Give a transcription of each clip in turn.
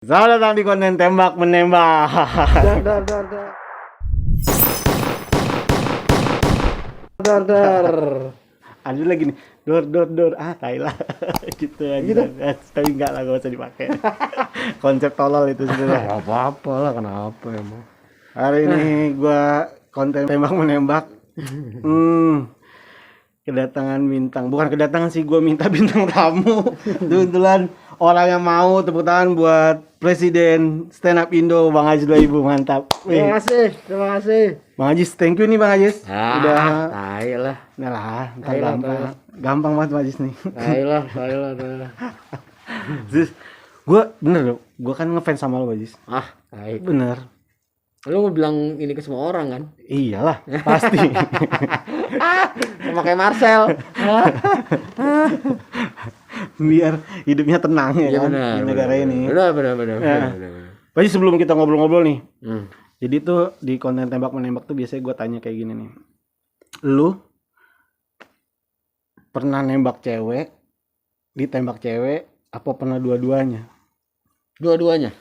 Selamat datang di konten tembak menembak. Dar. Ada lagi nih, dor. Thailand. Gitu aja. Gitu? Tapi enggak lah, gak usah dipakai. Konsep tolol itu sebenarnya. Gak apa-apa lah, kenapa emang? Hari ini gua konten tembak menembak. Kedatangan bintang, bukan kedatangan sih, gua minta bintang tamu. Kebetulan orang yang mau tepuk tangan buat Presiden Stand Up Indo, Bang Ajis 2000, mantap. Terima kasih. Bang Ajis, thank you nih Bang Ajis. Udah, Tai lah. nah lah, ntar Ayolah, gampang. Gampang banget Bang Ajis nih. Tai lah. Terus, gue bener loh, gue kan ngefans sama lo Bang Ajis. Tai. Bener. Lu mau bilang ini ke semua orang kan? Iyalah, pasti. Sama kayak Marcel. Biar hidupnya tenang ya Iya kan, benar. di negara ini. Benar. Ya. Bang Ajis, sebelum kita ngobrol-ngobrol nih, Hmm. jadi tuh di konten tembak menembak tuh biasanya gue tanya kayak gini nih. Lu pernah nembak cewek, ditembak cewek, apa pernah dua-duanya? Dua-duanya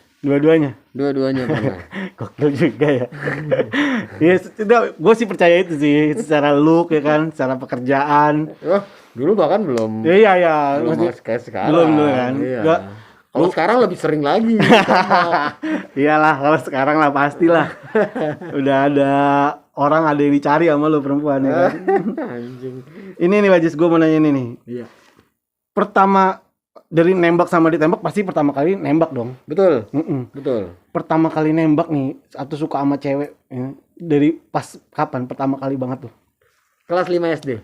pernah. Gokil juga ya. Ya, gue sih percaya itu sih, secara look ya kan, secara pekerjaan. Wah, dulu bahkan belum. Iya. Belum Maksudnya- kayak sekarang. belum kan. Iya. Nggak. Kalau sekarang lebih sering lagi. Iyalah, kalau sekarang lah pastilah. Udah ada orang, ada yang dicari sama lu perempuan ya kan. Anjing. Ini nih Wajis, gue mau nanya ini nih. Iya. Pertama dari nembak sama ditembak pasti pertama kali nembak dong. Betul. Mm-mm. Betul. Pertama kali nembak nih atau suka sama cewek ya, dari pas kapan pertama kali banget tuh? Kelas 5 SD.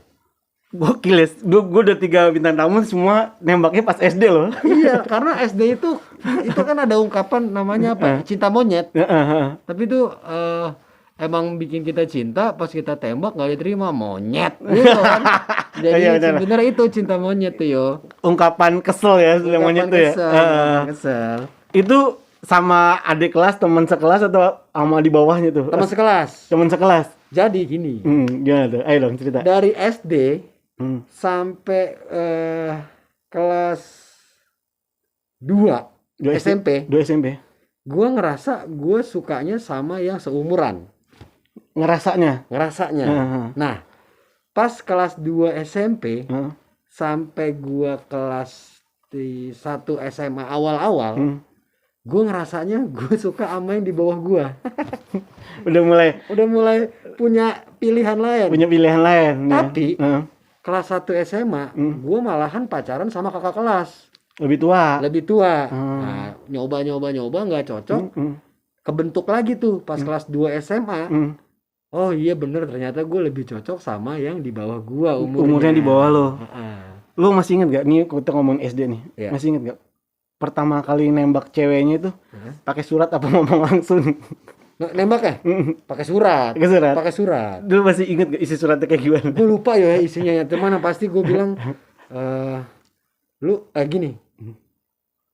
Gokil ya, gue udah 3 bintang tamu semua nembaknya pas SD loh. Iya, karena SD itu kan ada ungkapan namanya apa? Cinta monyet. Tapi itu emang bikin kita cinta, pas kita tembak nggak diterima, monyet. Gitu kan. Jadi Iya, benar. sebenarnya itu cinta monyet tuh yo. Ungkapan kesel ya, sudah monyet tuh ya. Kesel. Itu sama adik kelas, teman sekelas atau sama di bawahnya tuh? Teman sekelas. Teman sekelas. Jadi gini, Gimana tuh? Ayo dong cerita. dari SD sampai kelas 2 SMP, 2 SMP. gue ngerasa gue sukanya sama yang seumuran. Ngerasanya. Nah, pas kelas 2 SMP Heeh. sampai gua kelas 1 SMA awal-awal, gue ngerasanya gue suka sama yang di bawah gua. Udah Udah mulai punya pilihan lain. punya pilihan lain. Tapi ya. kelas 1 SMA, gue malahan pacaran sama kakak kelas. Lebih tua. Lebih tua. Nah, nyoba nggak cocok. Kebentuk lagi tuh pas kelas 2 SMA. Oh iya bener, ternyata gue lebih cocok sama yang di bawah gua Umurnya di bawah lo. Lu masih inget gak? Nih kita ngomong SD nih. Iya. Masih inget gak? Pertama kali nembak ceweknya itu pakai surat apa ngomong langsung? Nembak ya? Pakai surat. Pakai surat. Pakai surat. Dulu masih inget gak isi suratnya kayak gimana? Gue lupa ya isinya. Cuman yang pasti gue bilang gini.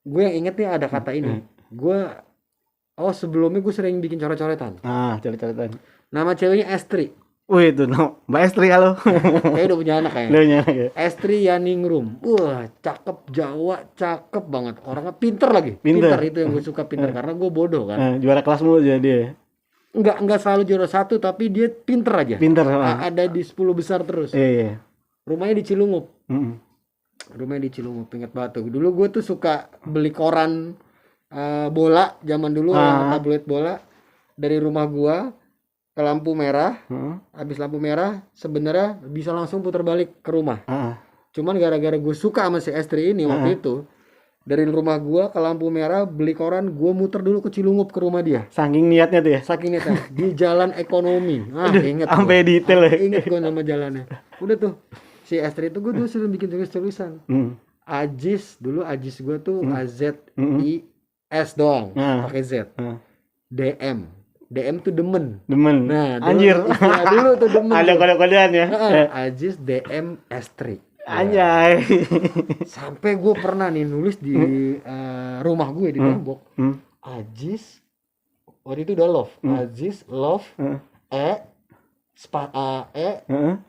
Gue yang inget nih ada kata ini. Sebelumnya gue sering bikin coret-coretan. Coret-coretan. Nama ceweknya Estri. Wih itu Mbak Estri, halo. Kayaknya udah punya anak kayaknya. Udah nyala ya. Estri Yaningrum. Wah, cakep Jawa, cakep banget. Orangnya pinter lagi. Pinter. Itu yang gue suka, pinter karena gue bodoh kan. Juara kelas mulu jadi dia. Enggak selalu juara 1, tapi dia pinter aja. Pinter. Ada di 10 besar terus. Iya. Rumahnya di Cilungup. Mm-mm. Rumahnya di Cilungup, ingat banget tuh. Dulu gue tuh suka beli koran bola zaman dulu, tabloid bola dari rumah gua ke lampu merah. Habis lampu merah sebenarnya bisa langsung putar balik ke rumah. Cuman gara-gara gue suka sama si Estri ini waktu itu, dari rumah gua ke lampu merah beli koran, gua muter dulu ke Cilungup ke rumah dia. Saking niatnya tuh ya. Saking niatnya di Jalan Ekonomi. Inget Sampai gua. detail ya. Inget gue nama jalannya. Udah tuh si Estri itu gue dulu sering bikin tulisan. Ajis gue tuh AZIS doang, pakai Z. DM tuh demen. Nah, Anjir. Istilah dulu tuh demen. Ada kode-kodean ya. Ajis DM Estri. Anjay. Sampai gue pernah nih nulis di rumah gue di tembok. Ajis waktu itu udah love. Ajis love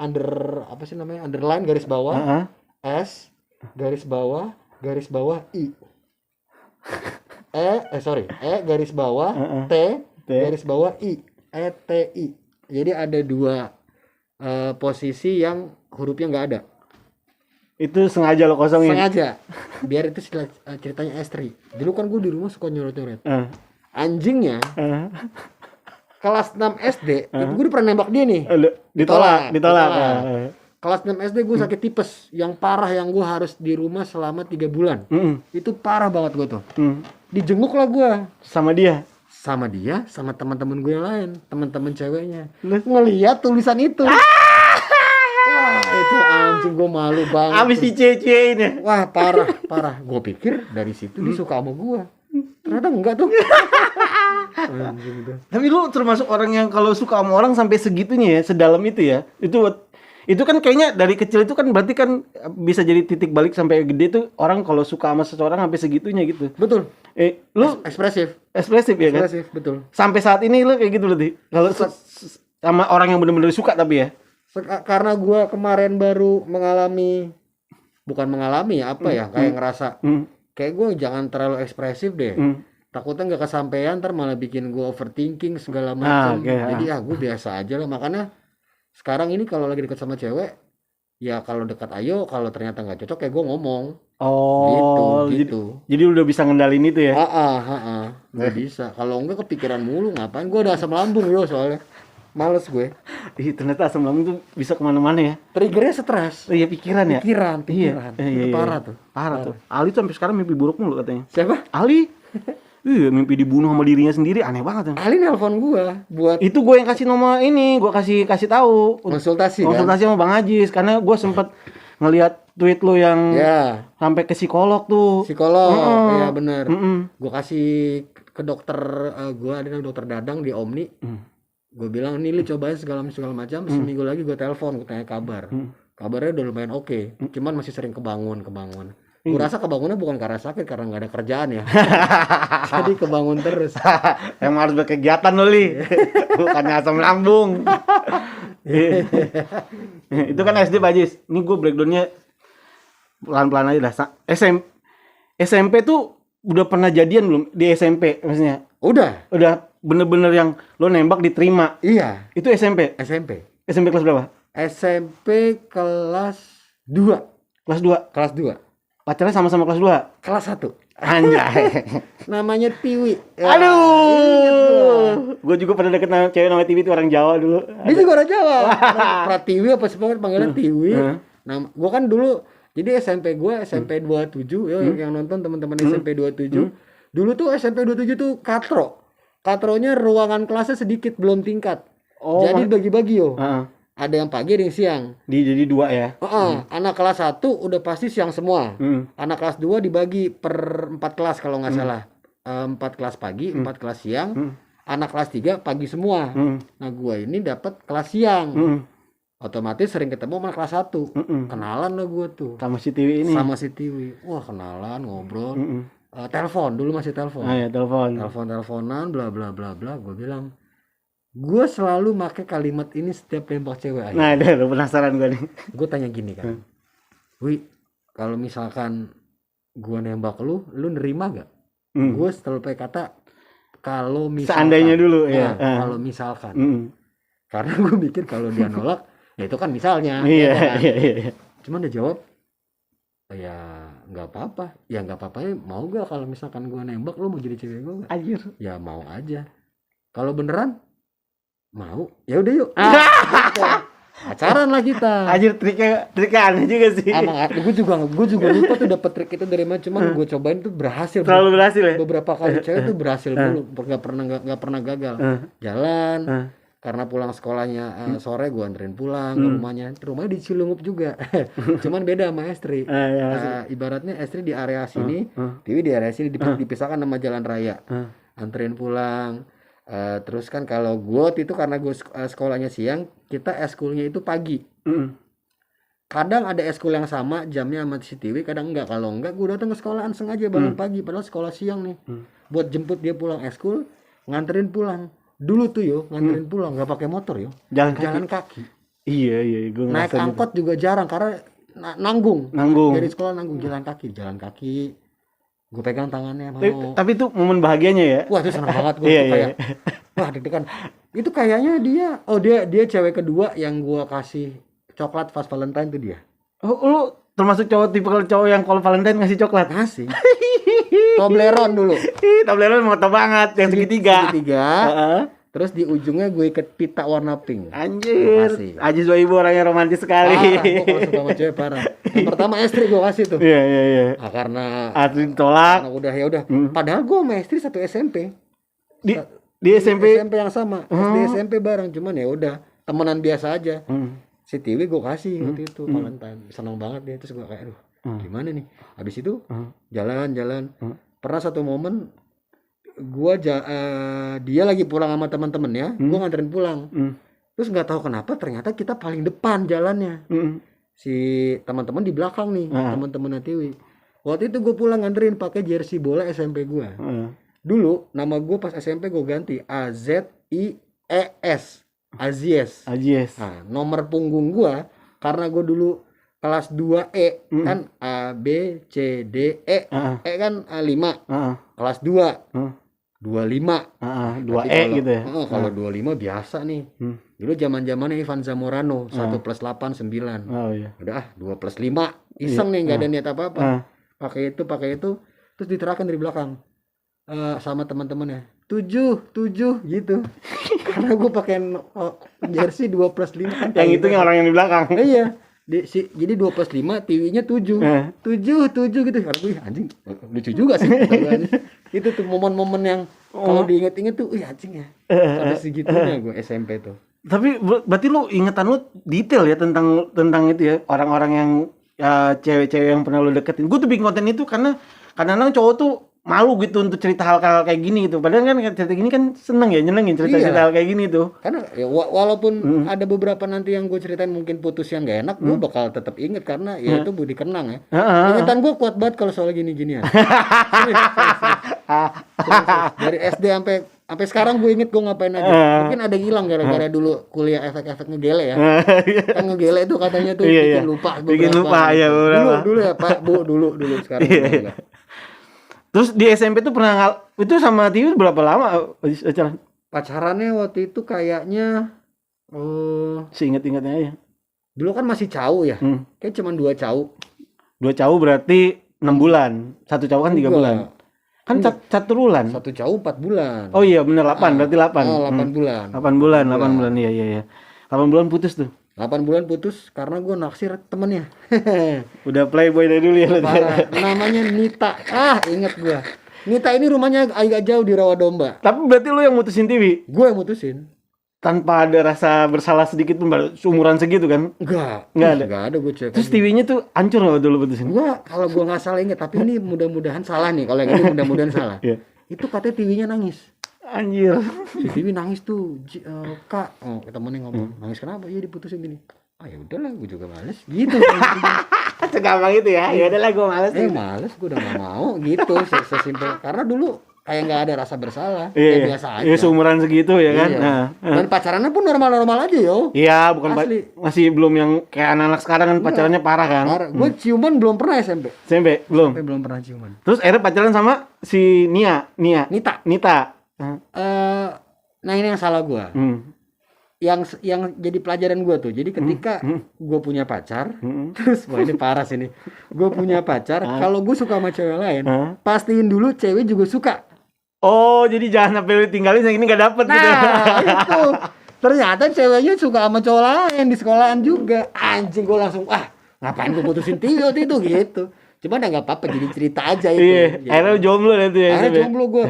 underline garis bawah S garis bawah I. garis bawah T garis bawah I, ETI. Jadi ada 2 posisi yang hurufnya nggak ada. Itu sengaja lo kosongin. Sengaja. Biar itu ceritanya Estri. Dulu kan gue di rumah suka nyoret-nyoret. Anjingnya kelas 6 SD, gue pernah nembak dia nih. Ditolak. Kelas 6 SD gue sakit tipes yang parah, yang gue harus di rumah selama 3 bulan. Itu parah banget gue tuh. Dijenguk lah gue. Sama dia, sama teman-teman gue yang lain, teman-teman ceweknya. Ngelihat tulisan itu. Wah, itu anjing, gue malu banget. abis dicie-ciein ya. Wah, parah. Gue pikir dari situ dia suka sama gue. Ternyata enggak tuh. Anjing tuh. Tapi lu termasuk orang yang kalau suka sama orang sampai segitunya ya, sedalam itu ya. Itu kan kayaknya dari kecil itu kan berarti kan bisa jadi titik balik sampai gede tuh, orang kalau suka sama seseorang sampai segitunya gitu. Betul. Lu Ekspresif ya kan? Ekspresif, betul. Sampai saat ini lu kayak gitu berarti. Kalau sama orang yang benar-benar suka tapi ya. Karena gue kemarin baru kayak ngerasa kayak gue jangan terlalu ekspresif deh. Takutnya nggak kesampaian, ntar malah bikin gue overthinking segala macam. Jadi gue biasa aja lah. Makanya sekarang ini kalau lagi dekat sama cewek, ya kalau dekat ayo, kalau ternyata nggak cocok kayak gue ngomong. Gitu. Jadi udah bisa ngendalin itu ya? Nggak bisa. Kalau enggak kepikiran mulu, ngapain? Gue ada asam lambung loh soalnya. Males gue. Ternyata asam lambung tuh bisa kemana-mana ya. Triggernya stres. Iya, pikiran ya. Pikiran. Iya. Parah tuh. Ali tuh sampai sekarang mimpi buruk mulu katanya. Siapa? Ali. Iya, mimpi dibunuh sama dirinya sendiri, aneh banget ya. Ali nelpon gua buat itu gue yang kasih nomor ini, gue kasih tahu konsultasi sama Bang Ajis, karena gue sempet ngelihat tweet lu yang sampai ke psikolog tuh. Iya bener. Gue kasih ke dokter, gue ada dokter Dadang di Omni. Gue bilang nih lu cobain segala macam. Seminggu lagi gue telepon, gue tanya kabar. Kabarnya udah lumayan oke. Cuman masih sering kebangun. Gue rasa kebangunnya bukan karena sakit, karena nggak ada kerjaan ya. Jadi kebangun terus. Emang harus berkegiatan lo Li. Bukannya asam lambung. Itu kan SD Pak Ajis. Ini gue breakdownnya pelan-pelan aja dah. SMP tuh udah pernah jadian belum di SMP maksudnya? Udah bener-bener yang lo nembak diterima. Iya. Itu SMP. SMP kelas berapa? SMP kelas 2. Kelas 2. Pacarnya sama-sama kelas 2? Kelas 1. Anjay. Namanya Tiwi. Aduh. Gue juga pernah deket sama cewek namanya Tiwi, itu orang Jawa dulu. Dia juga orang Jawa. Pratiwi apa sih panggilan Tiwi. Nah, gue kan dulu jadi SMP 27 yang nonton teman-teman SMP 27. Dulu tuh SMP 27 tuh katro. Katronya ruangan kelasnya sedikit, belum tingkat. Jadi bagi-bagi yo. Ada yang pagi, ada yang siang. Jadi 2 ya. Anak kelas 1 udah pasti siang semua. Anak kelas 2 dibagi per 4 kelas kalau nggak salah. 4 kelas pagi, 4 kelas siang. Anak kelas 3 pagi semua. Nah, gua ini dapat kelas siang. Otomatis sering ketemu sama kelas 1. Kenalan lah gua tuh. Sama si Tiwi ini. Wah, kenalan, ngobrol. Telepon, dulu masih telepon. Teleponan, bla bla bla bla. Gua bilang, gue selalu pakai kalimat ini setiap nembak cewek aja. Nah, udah penasaran gue nih. Gue tanya gini kan, Wi, kalau misalkan gue nembak lu nerima gak? Gue selalu pakai kata kalau misalkan. Seandainya dulu ya. Kalau misalkan. Karena gue mikir kalau dia nolak, ya itu kan misalnya. Iya. Cuman dia jawab, ya nggak apa-apa. Ya nggak apa-apa, mau gak kalau misalkan gue nembak lu mau jadi cewek gue gak? Anjir. Ya mau aja. Kalau beneran mau, ya udah yuk. Pacaran lah kita. Anjir, triknya aneh juga sih. Gue juga lupa tuh dapet trik itu dari mana, cuman gue cobain tuh berhasil. Selalu berhasil ya. Beberapa kali cewek tuh berhasil dulu, nggak pernah gagal. Jalan, karena pulang sekolahnya sore, gue anterin pulang ke rumahnya. Rumahnya di Cilungup juga, cuman beda sama Estri. Ibaratnya Estri di area sini, Tiwi di area sini, dipisahkan sama jalan raya. Anterin pulang. Terus kan kalau gue itu karena gue sekolahnya siang, kita eskulnya itu pagi. Kadang ada eskul yang sama jamnya sama si Tiwi, kadang enggak. Kalau enggak, gue datang ke sekolahan sengaja bangun pagi, padahal sekolah siang nih. Buat jemput dia pulang eskul, nganterin pulang. Dulu tuh nganterin pulang nggak pakai motor jalan kaki. Iya, gue naik angkot juga jarang karena nanggung. Dari sekolah nanggung, jalan kaki. Gue pegang tangannya mau. Tapi itu momen bahagianya ya. Wah, itu senang banget gue. Iya, Kayak wah deg-degan. Itu kayaknya dia cewek kedua yang gue kasih coklat pas Valentine tuh dia. Oh, lu termasuk tipe cowok yang kalau Valentine ngasih coklat? Ngasih. Toblerone dulu. Toblerone moto banget yang segitiga. Terus di ujungnya gue ikat pita warna pink. Anjir. Ajis Ibu orangnya romantis sekali. Gue kalau suka sama cewek parah. Yang pertama istri gue kasih tuh. Iya. Nah, karena tolak. Udah. Padahal gue sama istri satu SMP. Di SMP yang sama. Di SMP bareng, cuman ya udah temenan biasa aja. Si Tiwi gue kasih waktu itu Valentine. Senang banget dia, terus gue kayak aduh, gimana nih? Habis itu jalan. Pernah satu momen dia lagi pulang sama teman-temannya, gue nganterin pulang. Terus nggak tahu kenapa ternyata kita paling depan jalannya. Si teman-teman di belakang nih, teman-teman Tiwi. Waktu itu gue pulang nganterin pakai jersey bola SMP gue. Dulu nama gue pas SMP gue ganti AZIES. Azies. Nah, nomor punggung gue karena gue dulu kelas 2E kan A B C D E. E kan 5. Kelas 2. 25. 2E gitu ya. Kalau 25 biasa nih. Dulu zaman-zamannya Ivan Zamorano 1 + 8 9. Oh iya. Udah 2 + 5. Iseng nih enggak ada niat apa-apa. Pakai itu terus diterangkan dari belakang. Sama teman-temannya 7 gitu. Karena gue pakai jersey 2 + 5 kan. Yang itu yang orang yang di belakang. Iya. Jadi 2 + 5, TV-nya 7. 7 gitu. Karena gue anjing lucu juga sih. Itu tuh momen-momen yang kalau diinget-inget tuh, anjing ya. Sampai segitunya gue SMP tuh. Tapi berarti lu ingetan lu detail ya tentang itu ya, orang-orang yang cewek-cewek yang pernah lu deketin. Gue tuh bikin konten itu karena kadang-kadang cowok tuh malu gitu untuk cerita hal-hal kayak gini gitu. Padahal kan cerita gini kan seneng ya, nyenengin cerita hal kayak gini tuh. Karena ya, walaupun ada beberapa nanti yang gue ceritain mungkin putus yang gak enak, gue bakal tetap inget karena ya itu budi kenang ya. Ingetan gue kuat banget kalau soal gini-ginian. Dari SD sampai sekarang gue inget gue ngapain aja. Mungkin ada yang hilang gara-gara dulu kuliah efek-efek ngegele ya. Kan ngegele itu katanya tuh bikin lupa. Bikin lupa ya beberapa. Dulu ya Pak, Bu, dulu sekarang enggak. Terus di SMP tuh pernah itu sama Tiwi berapa lama pacaran? Pacarannya waktu itu kayaknya seingat-ingatnya aja. Dulu kan masih cau ya. Kayak cuma 2 cau. 2 cau berarti 6 bulan. 1 cau kan 3 bulan. Kan 1 bulan. 1 cau 4 bulan. Oh iya bener 8, berarti 8. 8 bulan. 8 bulan, iya. 8 bulan putus tuh. 8 bulan putus karena gue naksir temennya. Udah playboy dari dulu ya. Namanya Nita. Inget gue. Nita ini rumahnya agak jauh di Rawadomba. Tapi berarti lu yang mutusin Tiwi? Gue yang mutusin. Tanpa ada rasa bersalah sedikit pun, seumuran segitu kan? Enggak ada gue cek. Terus Tiwinya tuh hancur gak dulu putusin? Kalau gue gak salah inget, tapi ini mudah-mudahan salah nih. Kalau yang ini mudah-mudahan salah. Itu katanya Tiwinya nangis. Anjir. Si Tiwi nangis tuh, Kak. Temennya ngomong, nangis kenapa? Iya diputusin gini. Ya udahlah, gue juga males. Gitu. Segampang itu ya. Ya udahlah, gue males. Males, gue udah gak mau. Gitu, sesimpel. Karena dulu kayak nggak ada rasa bersalah, kayak biasa aja. Iya, seumuran segitu ya kan. Dan pacarannya pun normal-normal aja yo. Iya, bukan masih belum yang kayak anak-anak sekarang kan pacarannya parah kan. Gue ciuman belum pernah SMP belum pernah ciuman. Terus akhirnya pacaran sama si Nita. Nah ini yang salah gue. Yang jadi pelajaran gue tuh. Jadi ketika gue punya pacar, terus wah ini parah sih nih. Gue punya pacar, kalau gue suka sama cewek lain, pastiin dulu cewek juga suka. Oh, jadi jangan sampai lu tinggalin yang ini gak dapet gitu. Itu. Ternyata ceweknya suka sama cowok lain di sekolahan juga. Anjing, gue langsung ngapain gue putusin Tio itu gitu. Cuma udah enggak apa-apa, jadi cerita aja itu. Iya, akhirnya jomblo itu ya. Akhirnya jomblo gue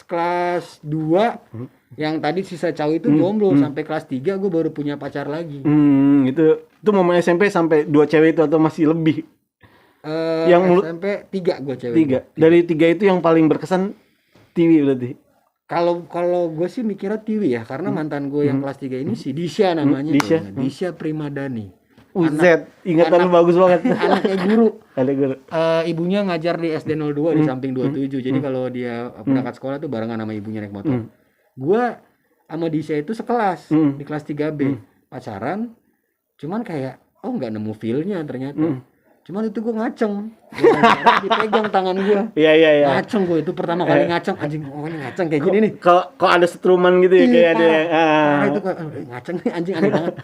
kelas 2. Yang tadi sisa caw itu jomblo sampai kelas 3 gue baru punya pacar lagi. Itu momen SMP sampai 2 cewek itu atau masih lebih? Yang SMP 3 gue cewek. 3. Dari 3 itu yang paling berkesan Tiwi berarti. Kalau gue sih mikirnya Tiwi ya, karena mantan gue yang kelas 3 ini si Disha namanya. Disha Primadani. Ingatan lu bagus banget. Anaknya guru. Guru. Ibunya ngajar di SD 02 di samping 27. Jadi kalau dia berangkat sekolah tuh barengan sama ibunya naik motor. Gua sama Disha itu sekelas di kelas 3B. Pacaran. Cuman kayak nggak nemu feel-nya ternyata. Cuman itu gue ngaceng. Gara-gara dipegang tangan gue. Iya. Ngaceng gue itu pertama kali ngaceng. Anjing, oh ini ngaceng kayak gini nih. Kok ada setruman gitu ya kayak ada. Parah itu kayak ngaceng nih anjing aneh banget.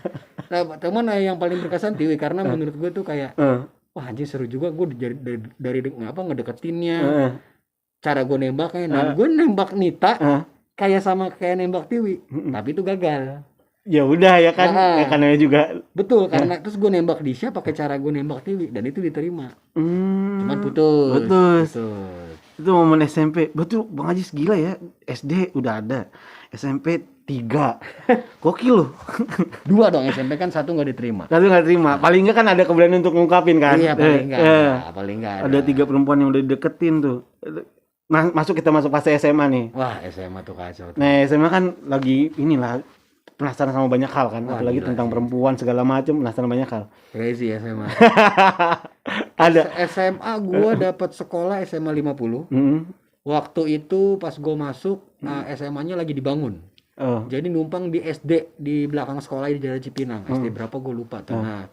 Nah, teman yang paling berkesan Tiwi karena menurut gue tuh kayak wah anjing seru juga gue dari ngedeketinnya. Cara gue nembaknya. Nah, gue nembak Nita kayak sama kayak nembak Tiwi, tapi itu gagal. Ya udah ya kan, ya karena juga betul karena terus gue nembak Disha pakai cara gue nembak Tiwi dan itu diterima. Cuman putus. Itu momen SMP. Betul Bang Ajis gila ya. SD udah ada, SMP 3. Gokil loh. 2 dong SMP kan 1 nggak diterima. Paling nggak kan ada keberanian untuk ngungkapin kan. Iya paling nggak ada. Ada 3 perempuan yang udah deketin tuh. Kita masuk fase SMA nih. Wah SMA tuh kacau. Nah SMA kan lagi inilah penasaran sama banyak hal kan. Apalagi tentang perempuan segala macam, penasaran banyak hal. Crazy SMA. Ada SMA gua dapat sekolah SMA 50. Waktu itu pas gua masuk SMA-nya lagi dibangun. Jadi numpang di SD di belakang sekolah di Jalan Cipinang. SD berapa gua lupa tuh. Nah,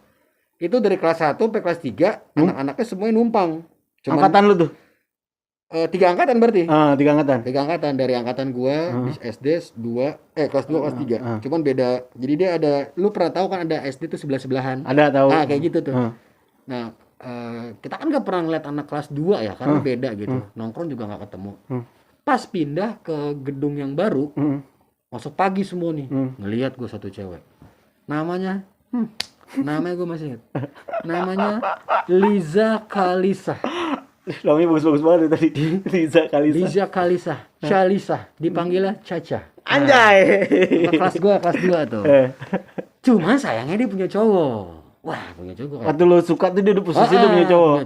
itu dari kelas 1 sampai kelas 3 anak-anaknya semuanya numpang. Angkatan lu tuh? 3 angkatan berarti. 3 angkatan. 3 angkatan dari angkatan gua di SD 2 kelas 2 kelas 3. Cuman beda. Jadi dia ada, lu pernah tahu kan ada SD tuh sebelah-sebelahan. Ada tahu. Nah, kayak gitu tuh. Nah, kita kan gak pernah ngeliat anak kelas 2 ya karena beda gitu. Nongkrong juga gak ketemu. Pas pindah ke gedung yang baru, masuk pagi semua nih. Ngelihat gua satu cewek. Namanya gue masih ingat. Namanya Liza Kalisa. Namanya bagus-bagus banget tadi. Liza Kalisa. Shalisa, dipanggilnya Caca. Anjay. Kelas 2 tuh. Cuma sayangnya dia punya cowok. Wah, punya cowok. Waktu lu suka tuh dia udah posisi dia punya cowok.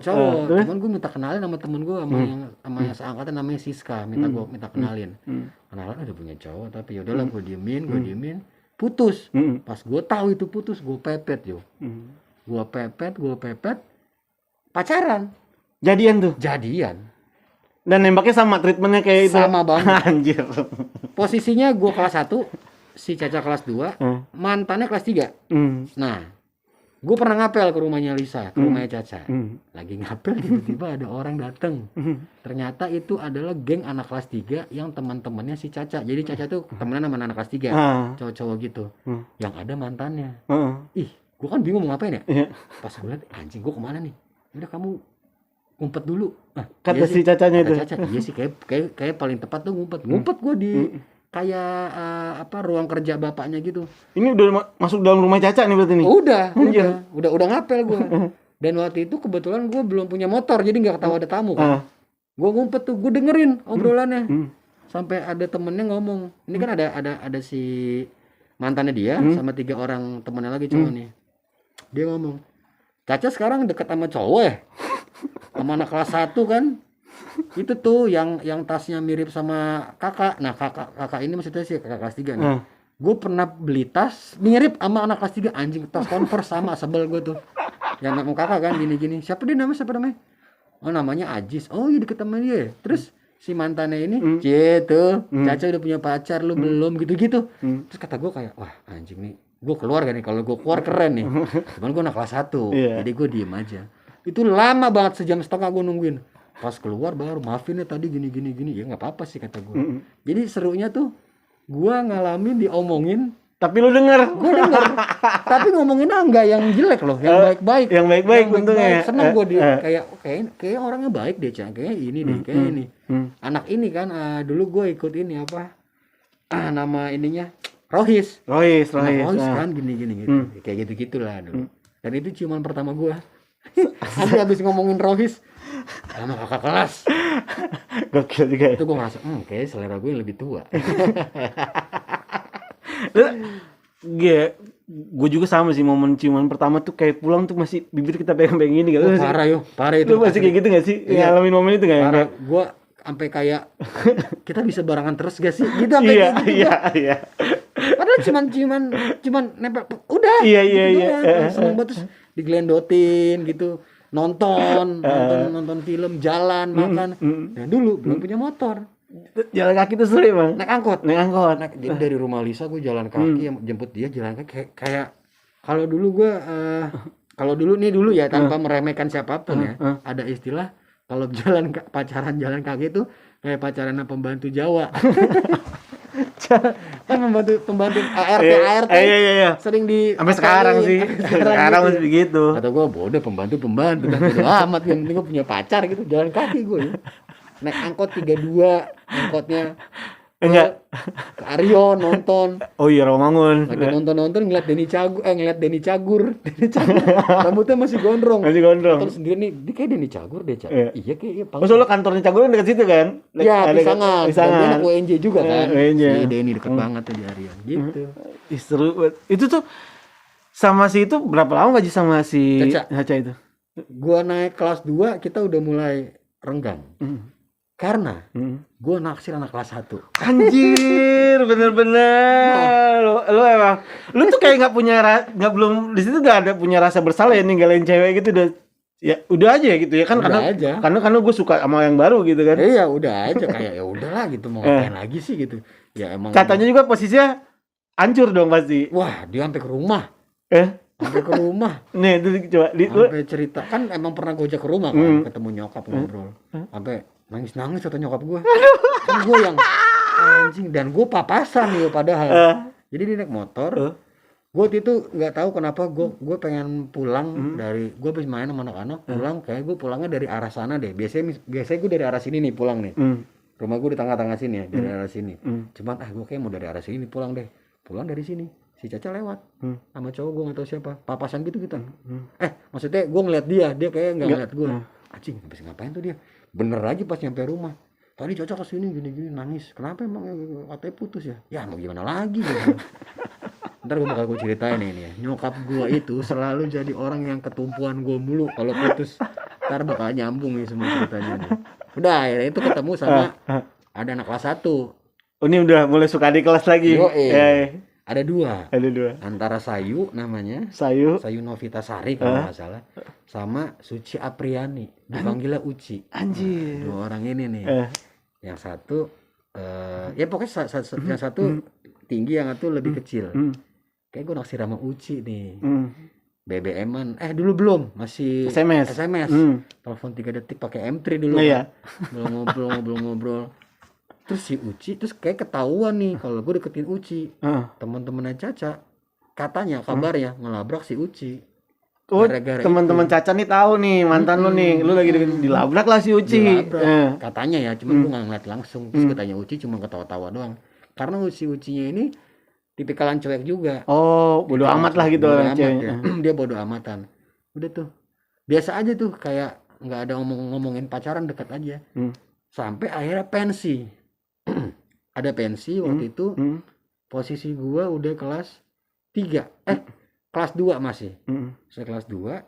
Cuman gue minta kenalin sama temen gue sama yang seangkatan namanya Siska, minta kenalin. Kenalan udah punya cowok, tapi yaudahlah gue diemin. Putus. Pas gue tahu itu putus, gue pepet yo. Gue pepet. Pacaran. Jadian. Dan nembaknya sama, treatmentnya kayak itu. Sama banget. Anjir. Posisinya gue kelas 1, si Caca kelas 2, mantannya kelas 3. Nah, gue pernah ngapel ke rumahnya Lisa, ke rumahnya Caca. Lagi ngapel tiba-tiba ada orang datang. Ternyata itu adalah geng anak kelas 3 yang teman-temannya si Caca. Jadi Caca tuh temenan sama anak kelas 3, cowok-cowok gitu. Yang ada mantannya. Ih, gue kan bingung mau ngapain ya. Pas gue liat, anjing gue kemana nih? Udah kamu ngumpet dulu. Kata si Cacanya itu. Iya sih kayak paling tepat tuh ngumpet gue di kayak ruang kerja bapaknya gitu. Ini udah masuk dalam rumah Caca nih berarti nih. Udah ngapel gue. Dan waktu itu kebetulan gue belum punya motor jadi nggak tahu ada tamu kan. Gue ngumpet tuh, gue dengerin obrolannya. Sampai ada temennya ngomong. Ini kan ada si mantannya dia sama 3 orang temennya lagi cowok nih. Dia ngomong, Caca sekarang deket sama cowok ya? Sama anak kelas 1 kan? Itu tuh yang tasnya mirip sama kakak. Nah kakak ini maksudnya sih kakak kelas 3 nih. Gue pernah beli tas mirip sama anak kelas 3. Anjing, tas Converse sama, sebel gue tuh. Yang sama kakak kan gini-gini. Siapa namanya? Oh namanya Ajis. Oh iya deket sama dia. Terus si mantannya ini tuh Caca udah punya pacar, lu belum, gitu-gitu. Terus kata gue kayak, wah anjing nih, gue keluar kan nih, kalau gue keluar keren nih. Cuman gue anak kelas 1, jadi gue diem aja. Itu lama banget, 1,5 jam gue nungguin. Pas keluar baru, maafin ya tadi gini. Ya nggak apa-apa sih kata gue. Jadi serunya tuh gue ngalamin diomongin, tapi lu denger. Gue denger. Tapi ngomonginnya enggak yang jelek loh, yang baik-baik. Yang baik-baik untungnya. Seneng gue dia kayak orangnya baik deh, Cang. Kayak ini deh, kayak ini. Anak ini kan dulu gue ikut ini apa? Nama ininya Rohis kan gini gitu. Kayak gitu-gitulah dulu. Dan itu ciuman pertama gue. Habis ngomongin Rohis sama kakak kelas. Gokil juga. Itu gue ngerasa, kayak selera gue lebih tua. Gue juga sama sih, momen ciuman pertama tuh kayak pulang tuh masih bibir kita pegang-pegang ini gitu. Parah itu. Lu masih kayak gitu gak sih? Ngalamin momen itu gak? Parah. Gue sampai kayak kita bisa barengan terus gak sih? Gitu sampai gitu. Iya. Padahal cuman nempel. Udah. Iya. Seneng banget, terus diglendotin gitu. Nonton film, jalan, makan. Nah dulu belum punya motor. Jalan kaki tuh sulit bang. Naik angkot. Jadi dari rumah Lisa gue jalan kaki, jemput dia jalan kaki kayak kalau dulu gue Kalau dulu ya tanpa meremehkan siapapun ya, ada istilah kalau pacaran jalan kaki itu kayak pacaran sama pembantu Jawa. Kan pembantu ART Iya. sering di Sampai sekarang sih. Sekarang gitu masih ya. begitu. Kata gue bodoh pembantu kan bodo amat, yang penting gue punya pacar gitu, jalan kaki gue ya. Naik angkot 32, angkotnya Enggak. ke Aryo nonton. Oh iya, Romangun. Lagi nonton ngeliat Denny Cagur. Rambutnya masih gondrong. Masih gondrong. Nonton sendiri nih, dia kayak Denny Cagur deh, Iya. Iya kayaknya. Oh, soalnya kantornya Cagur kan dekat situ kan? Iya, Ada Pisangan. Dan dia anak UNJ juga kan. UNJ. Si Denny deket banget tuh di Aryan. Gitu. Ih, seru banget. Itu tuh sama si itu berapa lama Pak Ji sama si Caca itu? Gua naik kelas 2 kita udah mulai renggang. Karena gue naksir anak kelas 1. Anjir, bener-bener. Lu emang, lu tuh kayak belum di situ gak ada punya rasa bersalah ya ninggalin cewek gitu, udah aja gitu ya kan, karena gue suka sama yang baru gitu kan. Iya, udah aja kayak ya udahlah gitu, mau ngapain lagi sih gitu. Ya emang. Katanya juga posisinya hancur dong pasti. Wah, dia sampai ke rumah. Sampai ke rumah. Nih, itu coba sampai cerita kan, emang pernah gue ajak ke rumah kan, ketemu nyokap ngobrol. Sampai nangis kata nyokap gue. Kan gue yang anjing, dan gue papasan nih padahal. Jadi dia naik motor. Gue itu nggak tahu kenapa gue pengen pulang dari, gue habis main sama anak-anak, pulang kayak gue pulangnya dari arah sana deh. Biasanya gue dari arah sini nih pulang nih. Rumah gue di tengah-tengah sini ya, dari arah sini. Cuman gue kayak mau dari arah sini pulang deh. Pulang dari sini. Si Caca lewat sama cowok, gue nggak tahu siapa, papasan gitu kita. Maksudnya gue ngeliat dia kayak nggak ngeliat gue. Anjing, habis ngapain tuh dia? Bener aja pas nyampe rumah, tadi Caca kesini gini nangis. Kenapa emang? Katanya putus ya? Ya mau gimana lagi gitu. Ntar gue ceritain ini ya. Nyokap gue itu selalu jadi orang yang ketumpuan gue mulu kalau putus. Ntar bakal nyambung nih semua ceritanya nih. Udah akhirnya itu ketemu sama ada anak kelas 1. Oh, ini udah mulai suka di kelas lagi. Ada dua. Antara Sayu namanya. Sayu Novitasari kalau nggak salah. Sama Suci Apriani. Dipanggilnya Uci. Anjir. Dua orang ini nih. Yang satu ya pokoknya yang satu tinggi, yang satu lebih kecil. Kayak gue naksir sama Uci nih. BBM-an. Dulu belum, masih SMS. Telepon 3 detik pakai M3 dulu. Iya. Belum ngobrol. Terus si Uci, terus kayak ketahuan nih kalau gue deketin Uci. Teman-temannya Caca katanya kabarnya ngelabrak si Uci. Oh, teman-teman Caca nih tahu nih mantan lu nih, lu lagi dilabrak lah si Uci. Katanya ya, cuman gue nggak ngeliat langsung. Terus katanya Uci cuma ketawa-tawa doang. Karena Ucinya ini tipikalan cuek juga. Oh, bodo amat lah gitu orang ceweknya. Dia bodo amatan. Udah tuh, biasa aja tuh, kayak nggak ada ngomongin pacaran, dekat aja. Sampai akhirnya pensi. Ada pensi waktu itu. Posisi gua udah kelas 3. Kelas 2 masih. Saya kelas 2.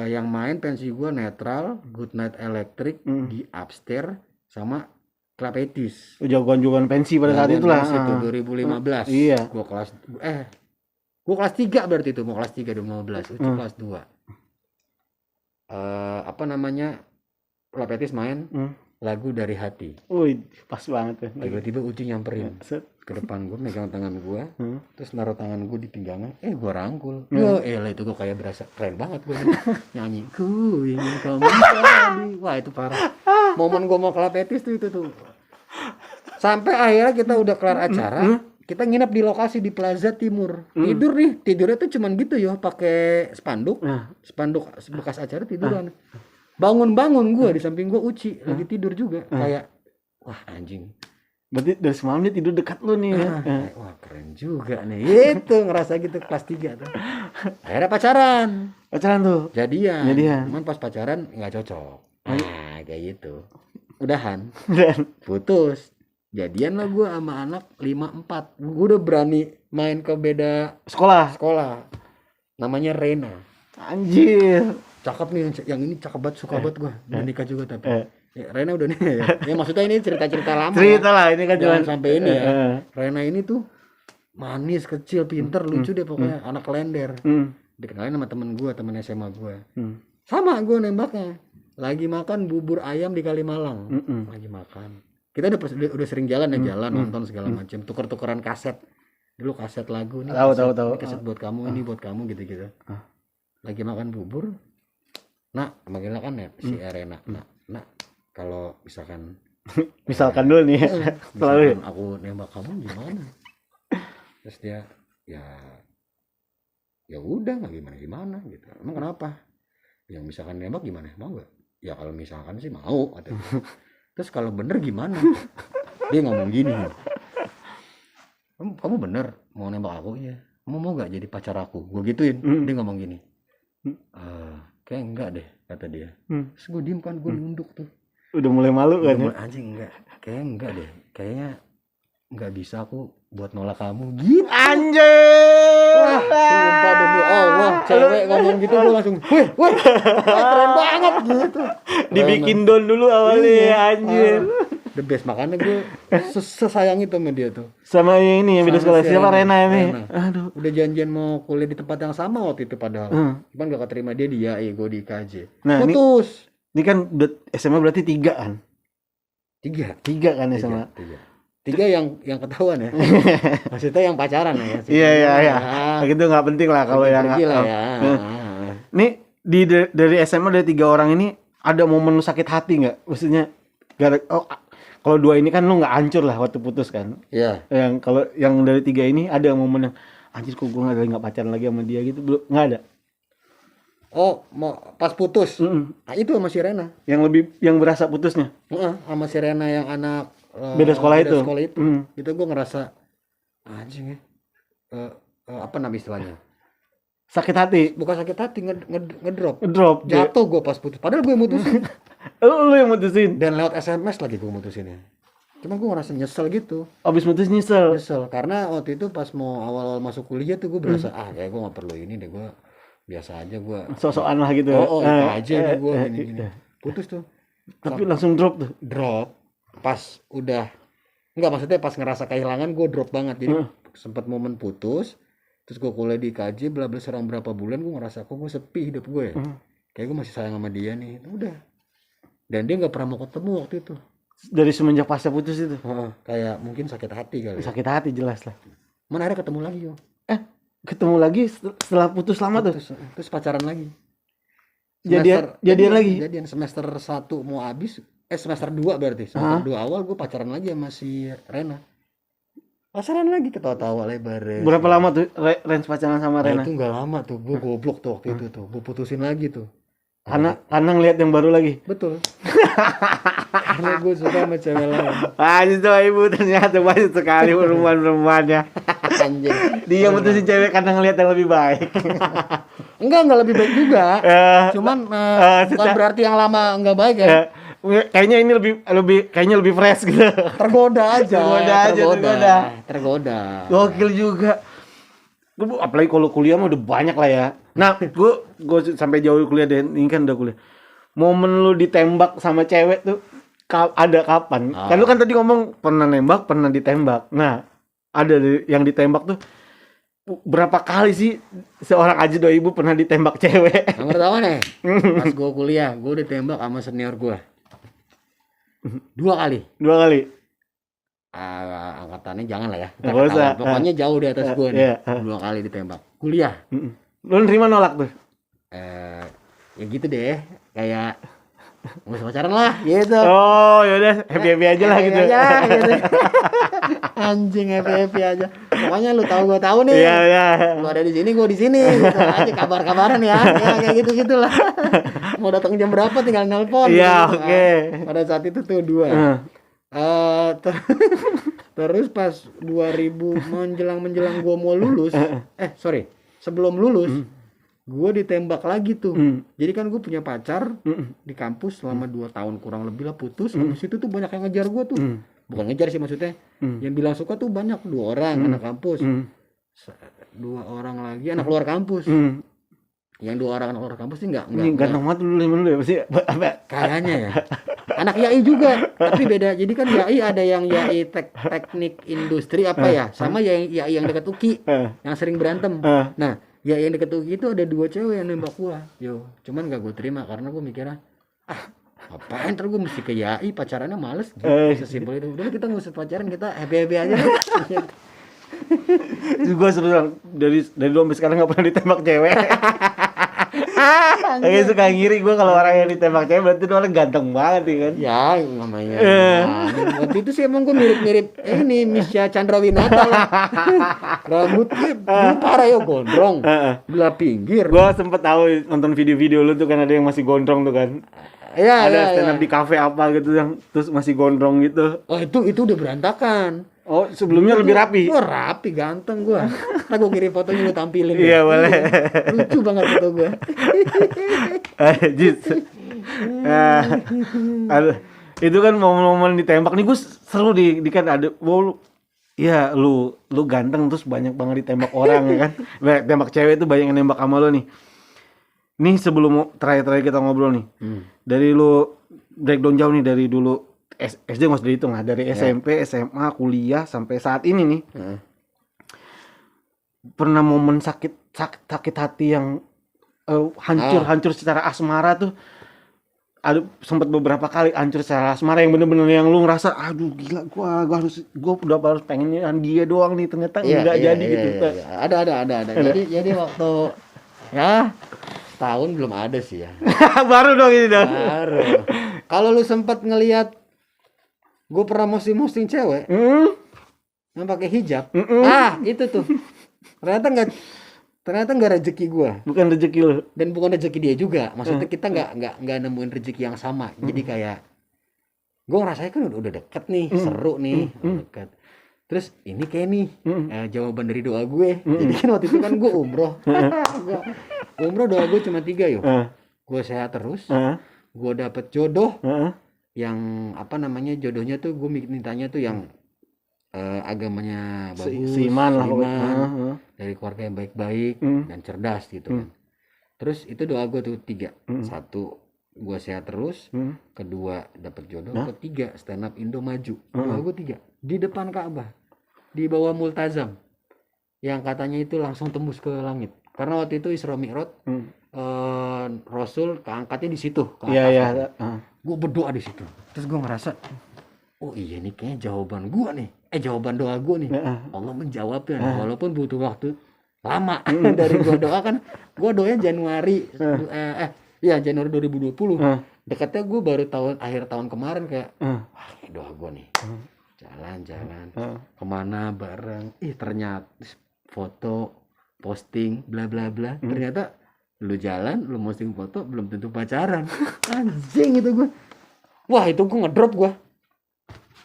Yang main pensi gua netral, Good Night Electric di Upstairs sama Klapetis. Jagoan pensi pada saat itulah. Itu 2015. Iya. Gua kelas 3 berarti itu, mau kelas 3 2015. Uci kelas 2. Apa namanya? Klapetis main lagu Dari Hati. Wih, pas banget ya. Tiba-tiba Uci nyamperin ke depan gue, megang tangan gue, terus naruh tangan gue di pinggangan, gue rangkul. Itu gue kayak berasa keren banget gue nyanyi. Ku ingin kamu kembali. Wah, itu parah. Momen gue mau Klapetis tuh itu tuh. Sampai akhirnya kita udah kelar acara, kita nginep di lokasi di Plaza Timur. Tidurnya tuh cuman gitu ya, pakai spanduk bekas acara, tiduran. Bangun gue di samping gue Uci lagi tidur juga. Kayak wah anjing, berarti dari semalam dia tidur dekat lu nih. Wah keren juga nih. Itu ngerasa gitu kelas 3 tuh. Akhirnya pacaran tuh, jadian. Cuman pas pacaran nggak cocok. Kayak gitu. Udahan. Putus. Jadian lah gue sama anak 5-4. Gue udah berani main ke beda sekolah. Namanya Rena. Anjir. Cakep nih, yang ini cakep banget, suka banget gue. Udah nikah juga tapi. Rena udah nih ya. Maksudnya ini cerita-cerita lama. Cerita lah, ini kan jangan sampai ini ya. Rena ini tuh manis, kecil, pinter, lucu deh pokoknya, anak lender. Dikenalin sama temen SMA gue. Sama gue nembaknya. Lagi makan bubur ayam di Kalimalang. Lagi makan. Kita udah sering jalan nonton segala macam, tuker-tukeran kaset. Dulu kaset lagu nih. Tahu. Kaset buat kamu, ini buat kamu gitu-gitu. lagi makan bubur. Nak, manggilnya kan ya si Arena. Nak, kalau misalkan dulu nih selalu misalkan aku nembak kamu gimana? Terus dia ya udah nggak gimana gitu. Emang kenapa? Yang misalkan nembak gimana? Mau nggak? Ya kalau misalkan sih mau. Terus kalau bener gimana? Dia ngomong gini. Kamu bener mau nembak aku? Iya. Kamu mau nggak jadi pacar aku? Gue gituin. Dia ngomong gini. Kayak enggak deh kata dia. Terus gue diem kan, gue nunduk tuh. Udah mulai malu kan? Anjing enggak. Kayaknya enggak deh. Kayaknya nggak bisa aku buat nolak kamu gitu. Anjir. Wah, sumpah demi Allah, cewek ngomong gitu gue langsung, weh, keren banget gitu. Dibikin down dulu awalnya ya, anjir. The best, makanya gue sesayang itu sama dia tuh. Sama yang ini yang beda sekolah, siapa Rena ini? Aduh. Udah janjian mau kuliah di tempat yang sama waktu itu padahal. Cuman gak keterima, dia di IAI, gue di IKJ. Nah, putus. Ini kan SMA berarti 3 kan? 3 kan SMA. 3 yang ketahuan ya. Maksudnya yang pacaran ya. Iya. Gitu nggak penting lah kalau yang lah ya. Nih dari SMA dari 3 orang ini ada momen lu sakit hati nggak? Maksudnya kalau 2 ini kan lu nggak hancur lah waktu putus kan? Iya. Yang kalau yang dari 3 ini ada momen yang anjir kok gue nggak pacaran lagi sama dia gitu, belum, nggak ada. Oh, mau pas putus. Nah, itu sama si Rena. Yang berasa putusnya. Sama si Rena yang anak beda sekolah itu. Itu gue ngerasa anjing ya. Apa nama istilahnya? Sakit hati. Bukan sakit hati, ngedrop. Jatuh gue pas putus. Padahal gue yang mutusin. Lu yang mutusin. Dan lewat SMS lagi gue mutusinnya. Cuma gue ngerasa nyesel gitu. Abis mutus nyesel. Karena waktu itu pas mau awal-awal masuk kuliah tuh gue berasa kayak gue nggak perlu ini deh, gue biasa aja gue. Sok-sokan lah gitu. Aja gue gini. Putus tuh. Tapi langsung drop tuh. Pas udah enggak, maksudnya pas ngerasa kehilangan gue drop banget. Jadi sempat momen putus, terus gue kuliah di KJ bla serang berapa bulan, gue ngerasa kok gue sepi hidup gue ya. Kayak gue masih sayang sama dia nih. Udah. Dan dia nggak pernah mau ketemu waktu itu. Dari semenjak pasca putus itu. Kayak mungkin sakit hati kali. Sakit hati jelas lah. Mana akhirnya ketemu lagi yo. Ketemu lagi setelah putus lama tuh. Terus pacaran lagi. Jadian lagi. Jadian semester 1 mau habis. Semester 2 berarti. Semester 2 awal gue pacaran lagi sama si Rena. Pacaran lagi, ketawa-tawa lebar. Berapa lama tuh range pacaran sama Rena? Itu nggak lama tuh. Gue goblok tuh waktu itu tuh. Gue putusin lagi tuh. Karena ngeliat yang baru lagi. Betul. Karena gue suka sama cewek lain. Itu ibu ternyata banyak sekali perempuan-perempuannya. Anjing. Dia mutusin cewek karena ngeliat yang lebih baik. Enggak lebih baik juga. Cuman bukan berarti yang lama enggak baik ya. Kayaknya ini lebih fresh gitu. Tergoda aja. Tergoda. Gokil juga. Apalagi kalau kuliah mah udah banyak lah ya. Nah, gue sampai jauh kuliah dan ini kan udah kuliah. Momen lu ditembak sama cewek tuh ada kapan? Kan lu kan tadi ngomong pernah nembak, pernah ditembak. Nah, ada yang ditembak tuh berapa kali sih seorang Aji Doi Ibu pernah ditembak cewek? Yang pertama nih, pas gue kuliah, gue ditembak sama senior gue 2 kali. Angkatannya jangan lah ya. Pokoknya jauh di atas gue nih. 2 kali ditembak. Kuliah. Lu nerima nolak tuh? Ya gitu deh. Kayak nggak usah pacaran lah gitu. Oh yaudah happy aja lah gitu. Gitu. Anjing happy aja. Pokoknya lu tahu gue tahu nih. Iya. Lu ada di sini, gue di sini. Gitu aja kabar-kabaran ya. Ya kayak gitu-gitulah. Mau datang jam berapa tinggal nelpon. Iya, gitu. Oke. Pada saat itu tuh 2. Terus pas 2000 menjelang gua mau lulus. Sebelum lulus. Gue ditembak lagi tuh. Jadi kan gue punya pacar di kampus selama 2 tahun kurang lebih lah, putus. Habis itu tuh banyak yang ngejar gue tuh. Bukan ngejar sih maksudnya. Yang bilang suka tuh banyak, 2 orang anak kampus. 2 orang lagi anak luar kampus. Yang 2 orang anak luar kampus sih enggak ganteng banget dulu ya pasti. Kayaknya ya. Anak YAI juga, tapi beda. Jadi kan YAI ada yang YAI teknik industri apa ya, sama YAI yang dekat UKI yang sering berantem. Nah, YAI yang dekat UKI itu ada 2 cewek yang nembak gua. Cuman gak gue terima karena gue mikirnya apaan ntar gue mesti ke YAI, pacarannya males gitu. Sesimpel itu. Udah kita gak usah pacaran, kita happy aja. Gue sebenarnya dari dulu sampai sekarang gak pernah ditembak cewek. Kayak suka ngiri gue kalau orang yang ditembak cewek berarti itu orang ganteng banget ya kan. Ya namanya waktu itu sih emang gue mirip-mirip ini Misha Chandrawinata lah. Rambutnya dulu parah ya gondrong belah pinggir. Gue sempet tahu nonton video-video lu tuh kan ada yang masih gondrong tuh kan. Iya, Ada stand up di kafe apa gitu yang terus masih gondrong gitu. Oh itu udah berantakan. Oh sebelumnya lebih rapi. Wah rapi ganteng gua. Nah gua kirim fotonya lu tampilin. Iya boleh. Lucu banget foto gua. Jis. Itu kan momen-momen ditembak nih gue seru di kan ada wow, iya lu ganteng terus banyak banget ditembak orang ya kan. Tembak cewek itu banyak yang nembak sama lu nih. Nih sebelum terakhir kita ngobrol nih. Dari lu breakdown jauh nih dari dulu SD nggak usah dihitung lah dari SMP, SMA, kuliah sampai saat ini nih. Pernah momen sakit hati yang hancur secara asmara tuh ada sempat beberapa kali hancur secara asmara yang bener-bener yang lu ngerasa aduh gila gua harus pengennya dia doang nih ternyata enggak jadi gitu. Ada. Jadi waktu ya tahun belum ada sih ya. Baru dong ini dong. Baru. Kalau lu sempat ngelihat gue pernah posting cewek yang pakai hijab. Itu tuh. Ternyata nggak rezeki gue. Bukan rezeki lo. Dan bukan rezeki dia juga. Maksudnya kita nggak nemuin rezeki yang sama. Jadi kayak gue ngerasanya kan udah deket nih, seru nih, deket. Terus ini kayak nih jawaban dari doa gue. Jadi kan waktu itu kan gue umroh. Umroh doa gue cuma 3 yo. Gue sehat terus. Gue dapet jodoh. Yang jodohnya tuh gue mintanya tuh yang agamanya bagus, seiman lah dari keluarga yang baik-baik dan cerdas gitu kan. Terus itu doa gue tuh 3. 1 gue sehat terus, 2 dapet jodoh, 3 stand up Indo maju. Doa gue 3 di depan Ka'bah, di bawah Multazam, yang katanya itu langsung tembus ke langit. Karena waktu itu Isra Mi'raj Rasul keangkatnya di situ ke atas. Gue berdoa di situ. Terus gue ngerasa, oh iya nih kayaknya jawaban gue nih. Jawaban doa gue nih. Allah menjawabnya. Walaupun butuh waktu lama. Dari gue doa kan, gue doanya Januari Januari 2020. Dekatnya gue baru akhir tahun kemarin kayak, wah ini doa gue nih. Jalan-jalan kemana bareng. Ternyata foto posting bla bla bla. Ternyata lu jalan, lu posting foto belum tentu pacaran. Anjing itu gue. Wah itu gue ngedrop gue.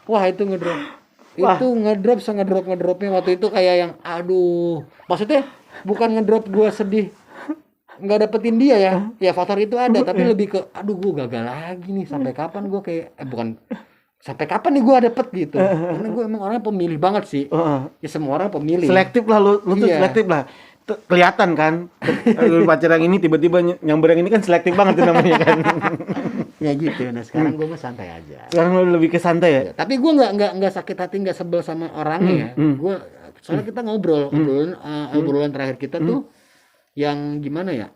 Itu ngedrop ngedropnya waktu itu kayak yang aduh. Maksudnya bukan ngedrop gue sedih nggak dapetin dia ya. Ya faktor itu ada, tapi lebih ke aduh gue gagal lagi nih. Sampai kapan gue kayak sampai kapan nih gue dapet gitu. Karena gue emang orangnya pemilih banget sih. Ya semua orang pemilih. Selektif lah lu tuh selektif lah. Kelihatan kan pacar yang ini tiba-tiba nyamber yang ini kan selektif banget tuh namanya kan. Ya gitu. Nah sekarang gue mah santai aja. Sekarang lu lebih ke santai ya? Tapi gue nggak sakit hati, nggak sebel sama orangnya. Gue soalnya kita obrolan terakhir kita tuh yang gimana ya?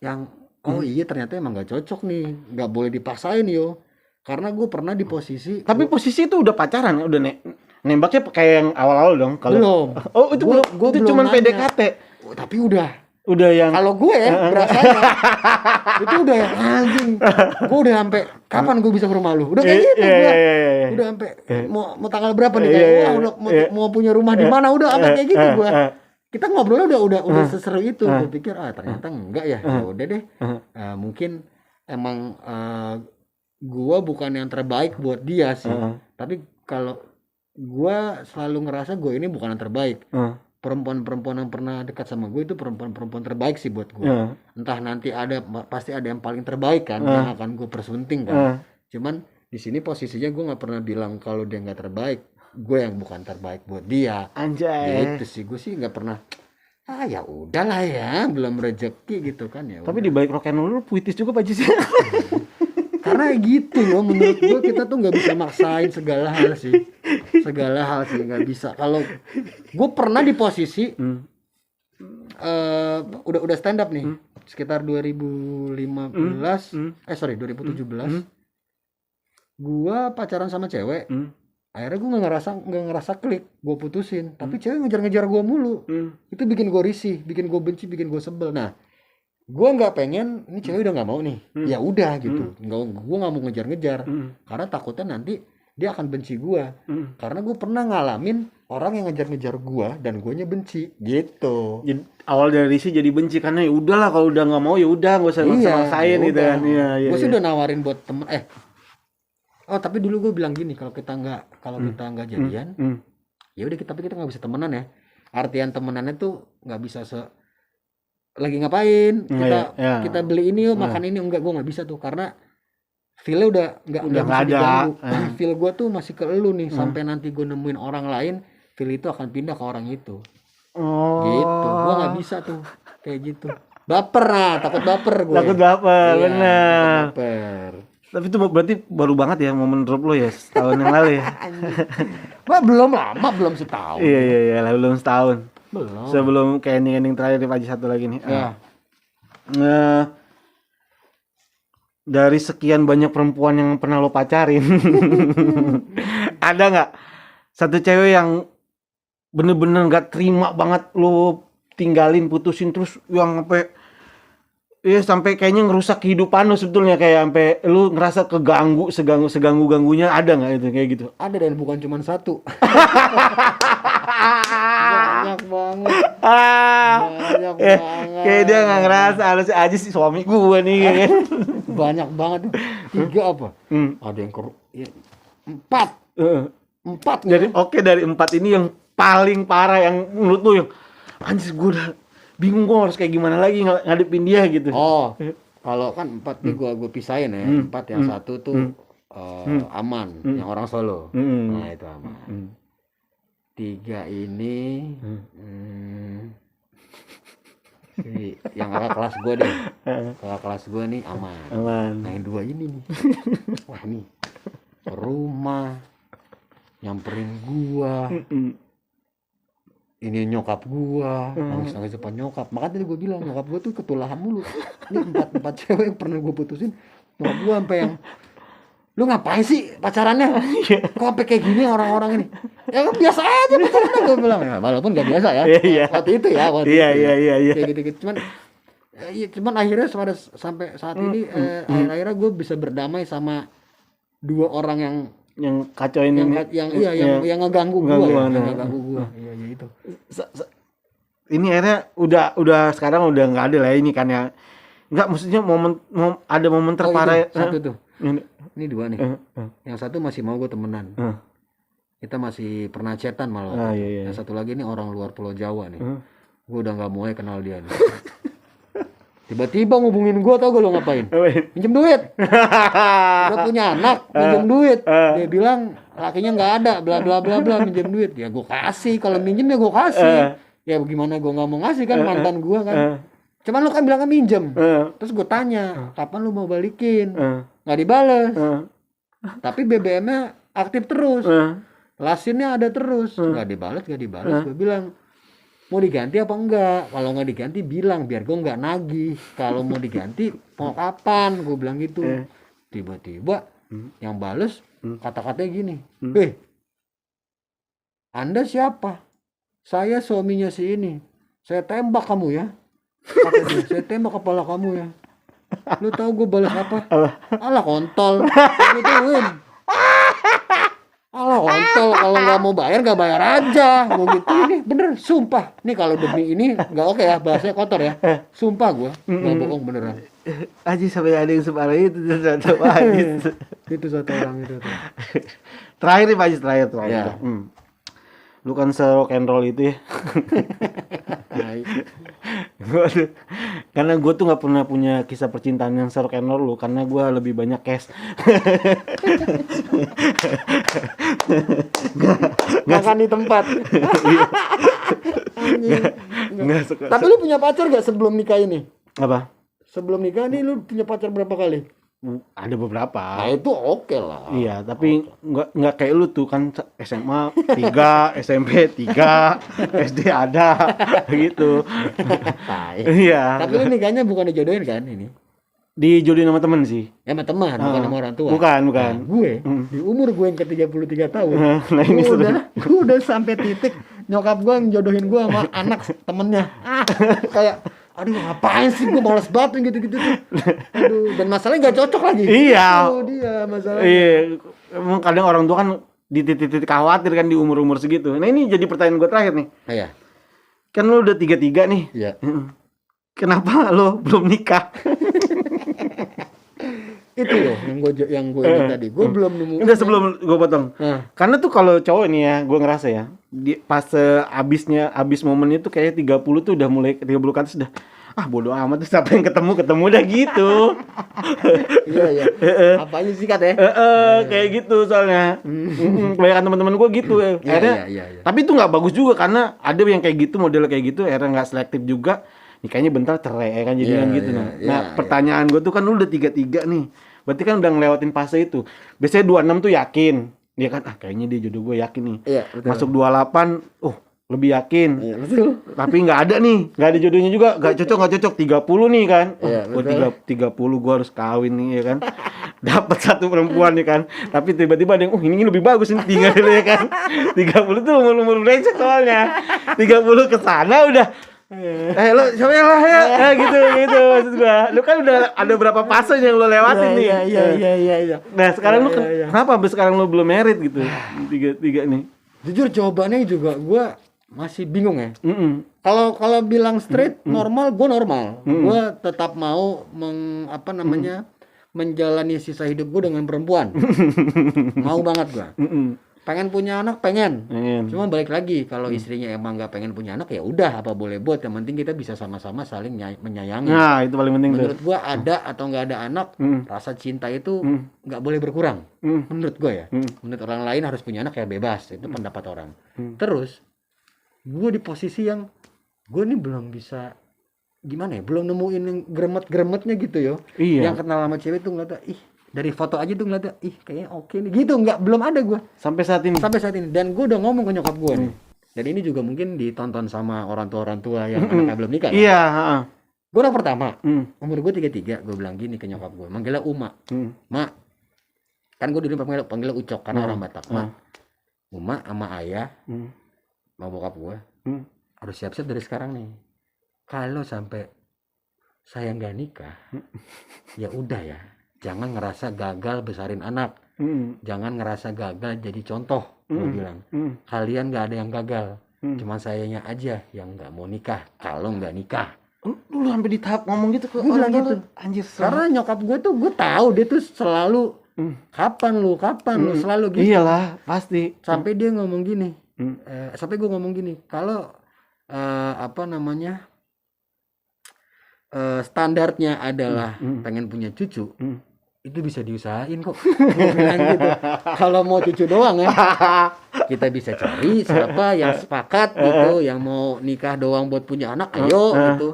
Yang iya ternyata emang nggak cocok nih, nggak boleh dipaksain yo. Karena gue pernah di posisi. Tapi posisi itu udah pacaran, udah nembaknya kayak yang awal-awal dong. Belum. Oh itu belum. Itu cuma PDKT. Tapi udah yang. Kalau gue berasanya itu udah yang anjing. Gue udah sampai kapan gue bisa ke rumah lu? Udah kayak gitu gue. Udah sampai mau tanggal berapa nih? Kayak mau punya rumah di mana? Udah sampai kayak gitu gue. Kita ngobrolnya udah seseru itu. Gue pikir ternyata enggak ya. Ya udah deh. Mungkin emang gue bukan yang terbaik buat dia sih. Tapi kalau gue selalu ngerasa gue ini bukan yang terbaik. Perempuan-perempuan yang pernah dekat sama gue itu perempuan-perempuan terbaik sih buat gue. Entah nanti pasti ada yang paling terbaik kan yang akan gue persunting kan. Cuman di sini posisinya gue nggak pernah bilang kalau dia nggak terbaik. Gue yang bukan terbaik buat dia. Anjay. Gitu sih, gue sih nggak pernah. Ya udahlah ya, belum rezeki gitu kan ya. Tapi di balik rock and roll puitis juga Pak Jis. Karena gitu loh, menurut gue kita tuh nggak bisa maksain segala hal sih nggak bisa. Kalau gue pernah di posisi udah stand up nih sekitar 2017 gue pacaran sama cewek. Akhirnya gue nggak ngerasa klik, gue putusin. Tapi cewek ngejar-ngejar gue mulu. Itu bikin gue risih, bikin gue benci, bikin gue sebel. Nah gue nggak pengen ini cewek udah nggak mau nih, ya udah gitu, gue nggak mau ngejar-ngejar, karena takutnya nanti dia akan benci gue, karena gue pernah ngalamin orang yang ngejar-ngejar gue dan guanya benci gitu. Jadi, awal dari sih jadi benci karena ya udahlah kalau udah nggak mau ya udah nggak usah maksa-maksain gitu kan. Iya, gue sih udah nawarin buat temen, oh tapi dulu gue bilang gini, kalau kita nggak jadian, ya udah tapi kita nggak bisa temenan ya. Artian temenannya tuh nggak bisa lagi ngapain kita beli ini yuk, makan ini, enggak, gue nggak bisa tuh karena feelnya udah nggak bisa diganggu. Feel gue tuh masih ke elu nih, sampai nanti gue nemuin orang lain, feel itu akan pindah ke orang itu. Gitu, gue nggak bisa tuh kayak gitu. Baper, takut baper gue. Takut baper, iya, benar. Baper. Tapi itu berarti baru banget ya momen drop lo ya, setahun yang lalu ya. Belum lama, belum setahun. Iya, belum setahun. Belum. Sebelum ke ending dari Pak Haji satu lagi nih. Ya. Dari sekian banyak perempuan yang pernah lo pacarin, ada nggak satu cewek yang bener-bener nggak terima banget lo tinggalin, putusin, terus yang sampai kayaknya ngerusak kehidupan lo sebetulnya, kayak sampai lo ngerasa keganggu, seganggu-ganggunya, ada nggak itu kayak gitu? Ada, dan bukan cuma satu. Banyak banget. Banyak banget. Kayak dia nggak ngerasa harus aja sih suami gue nih. Banyak banget. 3 apa? Ada yang 4. Jadi dari 4 ini yang paling parah, yang menurut lu yang anjir gue udah bingung gue harus kayak gimana lagi ngadepin dia gitu. Oh, kalau kan 4 nih gue pisahin ya. 4 yang satu tuh aman, yang orang Solo. Nah itu aman. 3 ini yang kakak kelas gue deh. Kakak kelas gue nih aman. Nah yang 2 ini nih. Wah nih rumah nyamperin gua. Ini nyokap gua, nangis depan nyokap. Makanya tadi gua bilang nyokap gua tuh ketulahan mulu. Ini 4 cewek yang pernah gua putusin. Nyokap gua sampai yang, lu ngapain sih pacarannya? Kok sampai kayak gini orang-orang ini? Ya biasa aja pacarannya, gua bilang. Ya, walaupun gak biasa ya. Waktu itu ya, Iya. Kayak gitu-gitu. Cuman akhirnya sampai saat ini akhirnya gua bisa berdamai sama 2 orang yang kacauin yang ngeganggu gua, yang ngeganggu gua. Iya itu. Ini akhirnya udah sekarang udah nggak ada lah ini kan ya. Enggak, maksudnya ada momen terparah. Satu tuh. Ini 2 nih. Yang satu masih mau gua temenan. Kita masih pernah chatan malah. Yang satu lagi ini orang luar Pulau Jawa nih. Gua udah nggak mulai kenal dia nih. Tiba-tiba ngubungin gue, tau gak lo ngapain? Minjem duit. Udah punya anak, minjem duit. Dia bilang lakinya nggak ada, bla bla bla bla, minjem duit. Ya gue kasih, kalau minjem ya gue kasih. Ya gimana gue nggak mau ngasih kan, mantan gue kan. Cuman lo kan bilangnya minjem. Terus gue tanya, kapan lo mau balikin? Nggak dibales. Tapi BBM-nya aktif terus. Lasinnya ada terus. Nggak dibales. Gue bilang, mau diganti apa enggak? Kalau nggak diganti bilang biar gue nggak nagih. Kalau mau diganti mau kapan? Gue bilang gitu. Tiba-tiba yang bales kata-katanya gini, Anda siapa? Saya suaminya si ini. Saya tembak kamu ya. Katanya, saya tembak kepala kamu ya. Lu tahu gue balas apa? Alah kontol. Gituin. Alah kontol, kalau nggak mau bayar nggak bayar aja. Gue gitu, ini bener, sumpah. Nih kalau demi ini nggak oke ya, bahasanya kotor ya. Sumpah gue, nggak bohong beneran. Aji sampai ada yang separah itu satu Haji. Itu satu orang itu. Terakhir nih Pak Haji, terakhir. Ya. Lu kan se-rock and roll itu ya. Karena gue tuh nggak pernah punya kisah percintaan yang se-rock and roll lu, karena gue lebih banyak cash. Makan di tempat. Tapi lu punya pacar gak sebelum nikah ini? Apa? Sebelum nikah nih lu punya pacar berapa kali? Ada beberapa. Nah itu oke lah. Iya, tapi nggak kayak lu tuh kan, SMA 3, SMP 3, SD ada gitu. Iya. Tapi lu nikahnya bukan dijodohin kan ini? Dijodohin sama temen sih. Ya sama teman, bukan sama orang tua. Bukan. Nah, gue di umur gue yang ke-33 tahun. Nah, ini gue udah sampai titik nyokap gue ngejodohin gue sama anak temennya. Kayak aduh ngapain sih gue malas banget gitu-gitu tuh. Aduh, dan masalahnya nggak cocok lagi. Iya. Oh, dia masalahnya. Iya, emang kadang orang tua kan di titik-titik khawatir kan di umur-umur segitu. Nah ini jadi pertanyaan gue terakhir nih. Iya. Kan lu udah 33 nih. Iya. Kenapa lo belum nikah? Itu loh yang gue ini tadi. Gue belum nemu. Udah sebelum gue potong. Karena tuh kalau cowok ini ya, gue ngerasa ya, pas abis momen itu kayaknya 30 tuh udah mulai 30 ke atas udah bodo amat tuh siapa yang ketemu udah gitu. Iya. Apanya sih Kat ya? Kayak gitu soalnya. Kebanyakan teman-teman gue gitu. Akhirnya, iya. tapi itu nggak bagus juga karena ada yang kayak gitu, model kayak gitu, akhirnya nggak selektif juga. Nikahnya bentar cerai ya kan jadinya gitu. Pertanyaan gue tuh kan lu udah 33 nih. Berarti kan udah ngelewatin fase itu. Biasanya 26 tuh yakin. Dia kan kayaknya dia jodoh gue yakin nih. Iya, betul. Masuk 28, lebih yakin. Iya, betul. Tapi nggak ada nih, nggak ada jodohnya juga, nggak cocok 30 nih kan. Iya, betul. 30 gue harus kawin nih ya kan. Dapat satu perempuan nih kan. Tapi tiba-tiba ada yang ini lebih bagus ini tinggal dulu ya kan. 30 tuh umur brengsek soalnya. 30 ke sana udah lo siapa yang lah ya? gitu maksud gua. Lu kan udah ada berapa fase yang lo lewatin nih. Iya. Nah, sekarang lu kenapa sampai sekarang lu belum married gitu? Tiga nih. Jujur jawabannya juga gua masih bingung ya. Kalau bilang straight normal, gue normal. Gue tetap mau menjalani sisa hidup gue dengan perempuan. Mau banget gue. Pengen punya anak, pengen. Cuma balik lagi kalau istrinya emang nggak pengen punya anak ya udah apa boleh buat. Yang penting kita bisa sama-sama saling menyayangi. Nah itu paling penting. Menurut gue ada atau nggak ada anak, rasa cinta itu nggak boleh berkurang. Menurut gue ya. Menurut orang lain harus punya anak ya bebas. Itu pendapat orang. Terus gue di posisi yang gue nih belum bisa gimana ya, belum nemuin yang gremet-gremetnya gitu yo. Iya. Yang kenal sama cewek tuh ngeliat dari foto aja tuh ngeliat kayaknya oke nih gitu, belum ada gue sampai saat ini. Dan gue udah ngomong ke nyokap gue nih, dan ini juga mungkin ditonton sama orang tua yang anaknya belum nikah. Iya. Gue orang pertama, umur gue 33, gue bilang gini ke nyokap gue, manggilnya Uma. Ma, kan gue dulu panggil Ucok karena orang Batak. Ma, Uma sama ayah mau bokap gue harus siap-siap dari sekarang nih. Kalau sampai saya nggak nikah, ya udah ya, jangan ngerasa gagal besarin anak, jangan ngerasa gagal jadi contoh. Gue bilang, kalian nggak ada yang gagal, cuma sayanya aja yang nggak mau nikah. Kalau nggak nikah, lu sampai di tahap ngomong gitu ke orang gitu. Anjir. Karena nyokap gue tuh, gue tahu dia tuh selalu kapan lu selalu gitu. Iyalah pasti. Sampai dia ngomong gini. Sampai gue ngomong gini, kalau standarnya adalah pengen punya cucu, itu bisa diusahain kok. Gue bilang gitu. Kalau mau cucu doang ya, kita bisa cari siapa yang sepakat gitu, yang mau nikah doang buat punya anak, ayo gitu.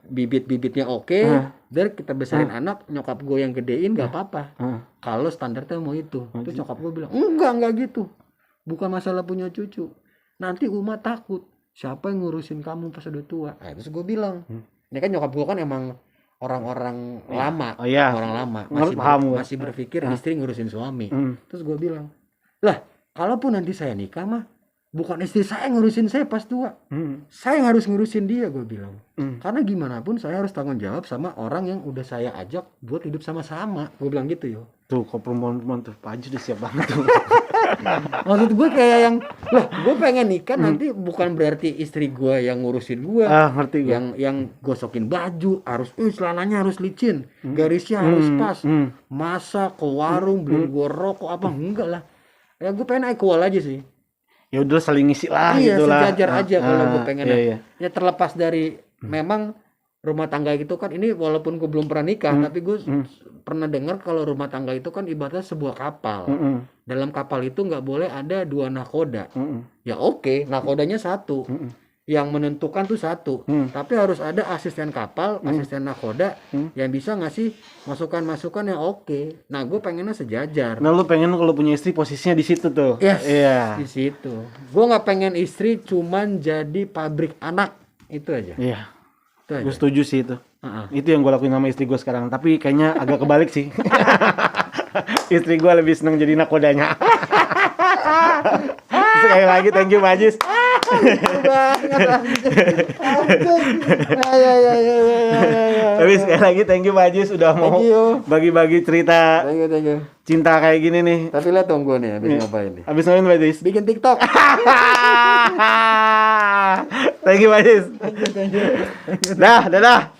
Bibit-bibitnya oke, dari kita besarin anak, nyokap gue yang gedein gak apa-apa. Kalau standarnya mau itu. Terus nyokap gue bilang, enggak gitu. Bukan masalah punya cucu. Nanti Uma takut. Siapa yang ngurusin kamu pas udah tua? Terus gue bilang, ini kan nyokap gue kan emang orang-orang lama. Orang lama. Masih berpikir istri ngurusin suami. Terus gue bilang, lah kalaupun nanti saya nikah mah, bukan istri saya ngurusin saya pas tua. Saya yang harus ngurusin dia, gue bilang. Karena gimana pun saya harus tanggung jawab sama orang yang udah saya ajak buat hidup sama-sama. Gue bilang gitu yo. Tuh kok perempuan tuh Pak Haji udah siap banget tuh. Maksud gue kayak yang, lah gue pengen nikah nanti bukan berarti istri gue yang ngurusin gue. Ngerti gue. Yang gosokin baju harus, celananya harus licin, garisnya harus pas, masak ke warung beli gue rokok apa enggak lah. Ya gue pengen equal aja sih. Ya udah saling ngisi lah gitu lah. Iya sejajar aja kalau gue pengen. Ya terlepas dari memang rumah tangga itu kan, ini walaupun gue belum pernah nikah, tapi gue pernah dengar kalau rumah tangga itu kan ibaratnya sebuah kapal. Dalam kapal itu nggak boleh ada 2 nakoda. Ya oke, nakodanya 1. Yang menentukan tuh 1. Tapi harus ada asisten kapal, asisten nakoda yang bisa ngasih masukan-masukan yang oke. Nah gue pengennya sejajar. Nah lu pengen kalau punya istri posisinya di situ tuh. Yes, di situ. Gue nggak pengen istri cuman jadi pabrik anak. Itu aja. Iya. Gue setuju sih itu. Itu yang gue lakuin sama istri gue sekarang. Tapi kayaknya agak kebalik sih. Istri gue lebih seneng jadi nakodanya. Sekali lagi thank you Majis. Tapi sekali lagi thank you Pak Haji sudah mau Thank you. bagi-bagi cerita Thank you. cinta kayak gini nih. Tapi lihat dong gue nih habis ngapain nih. Habis ngapain Pak Haji? Bikin TikTok. Thank you Pak Haji. Thank you. Dah, dadah.